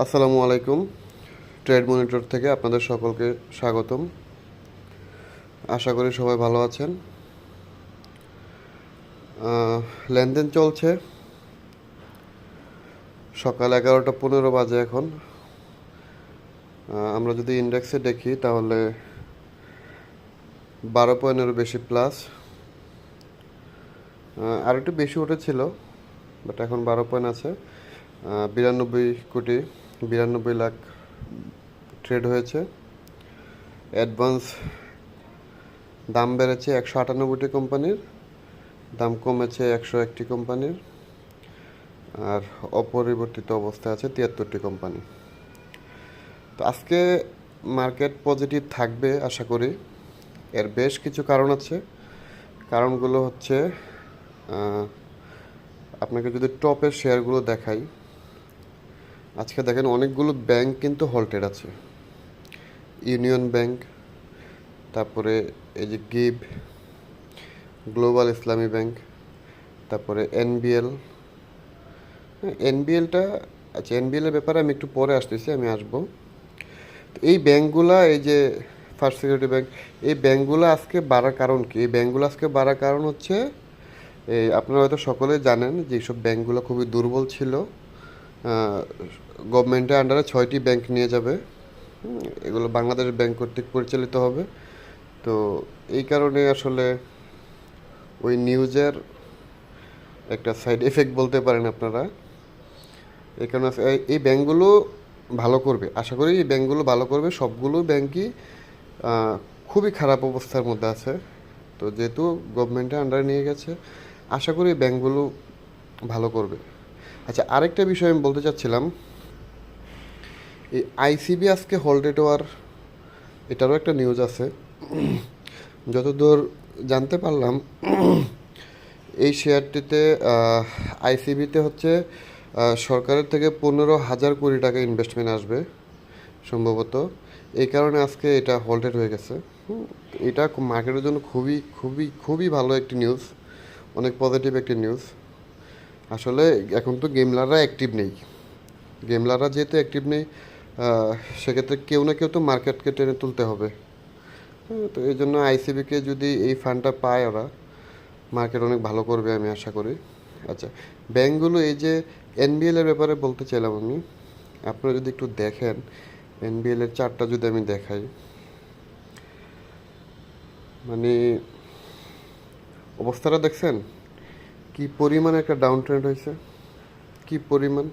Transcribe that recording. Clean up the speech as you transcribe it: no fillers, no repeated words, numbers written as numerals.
আসসালামু আলাইকুম। Trade monitor থেকে আপনাদের সকলকে স্বাগতম। আশা করি সবাই ভালো আছেন। লেনদেন চলছে। সকাল 11:15 বাজে এখন। আমরা যদি ইন্ডেক্সে দেখি তাহলে 12 পয়েন্টেরও বেশি প্লাস। আর একটু বেশি উঠেছিল, বাট এখন 12 পয়েন্ট আছে। 92 লাখ ট্রেড হয়েছে। অ্যাডভান্স দাম বেড়েছে 198টি কোম্পানির, দাম কমেছে 101টি কোম্পানির, আর অপরিবর্তিত অবস্থায় আছে 73টি কোম্পানি। তো আজকে মার্কেট পজিটিভ থাকবে আশা করি। এর বেশ কিছু কারণ আছে। কারণগুলো হচ্ছে, আপনাকে যদি টপের শেয়ারগুলো দেখাই, আজকে দেখেন অনেকগুলো ব্যাংক কিন্তু হল্টেড আছে। ইউনিয়ন ব্যাংক, তারপরে এই যে গিভ, গ্লোবাল ইসলামী ব্যাংক, তারপরে এনবিএল। এনবিএলটা আচ্ছা, এনবিএলের ব্যাপারে আমি একটু পরে আসতেছি, আমি আসবো। তো এই ব্যাংকগুলা, এই যে ফার্স্ট সিকিউরিটি ব্যাংক, এই ব্যাংকগুলো আজকে বাড়ার কারণ কি? এই ব্যাংকগুলো আজকে বাড়ার কারণ হচ্ছে, এই আপনারা হয়তো সকলেই জানেন যে এইসব ব্যাংকগুলো খুবই দুর্বল ছিল। গভর্নমেন্টের আন্ডারে 6টি ব্যাংক নিয়ে যাবে। এগুলো বাংলাদেশ ব্যাংক কর্তৃক পরিচালিত হবে। তো এই কারণে আসলে ওই নিউজের একটা সাইড এফেক্ট বলতে পারেন আপনারা। এই কারণে এই ব্যাংকগুলো ভালো করবে, আশা করি এই ব্যাংকগুলো ভালো করবে। সবগুলো ব্যাংকই খুবই খারাপ অবস্থার মধ্যে আছে। তো যেহেতু গভর্নমেন্টের আন্ডারে নিয়ে গেছে, আশা করি এই ব্যাংকগুলো ভালো করবে। আচ্ছা, আরেকটা বিষয় আমি বলতে চাচ্ছিলাম, এই আইসিবি আজকে হল্টেড হওয়ার এটারও একটা নিউজ আছে। যতদূর জানতে পারলাম, এই শেয়ারটিতে আইসিবিতে হচ্ছে সরকারের থেকে 15,000 কোটি টাকা ইনভেস্টমেন্ট আসবে সম্ভবত। এই কারণে আজকে এটা হল্টেড হয়ে গেছে। এটা মার্কেটের জন্য খুবই খুবই খুবই ভালো একটি নিউজ, অনেক পজিটিভ একটি নিউজ। আসলে এখন তো গেমলাররা অ্যাক্টিভ নেই। গেমলাররা যেহেতু অ্যাক্টিভ নেই, সেক্ষেত্রে কেউ না কেউ তো মার্কেটকে টেনে তুলতে হবে। তো এই জন্য আইসিবিকে যদি এই ফান্ডটা পায় ওরা, মার্কেট অনেক ভালো করবে আমি আশা করি। আচ্ছা, ব্যাংকগুলো, এই যে এনবিএল এর ব্যাপারে বলতে চাইলাম আমি। আপনারা যদি একটু দেখেন, এনবিএল এর চার্টটা যদি আমি দেখাই, মানে অবস্থাটা দেখছেন কি পরিমাণ একটা ডাউন ট্রেন্ড হয়েছে, কি পরিমাণ।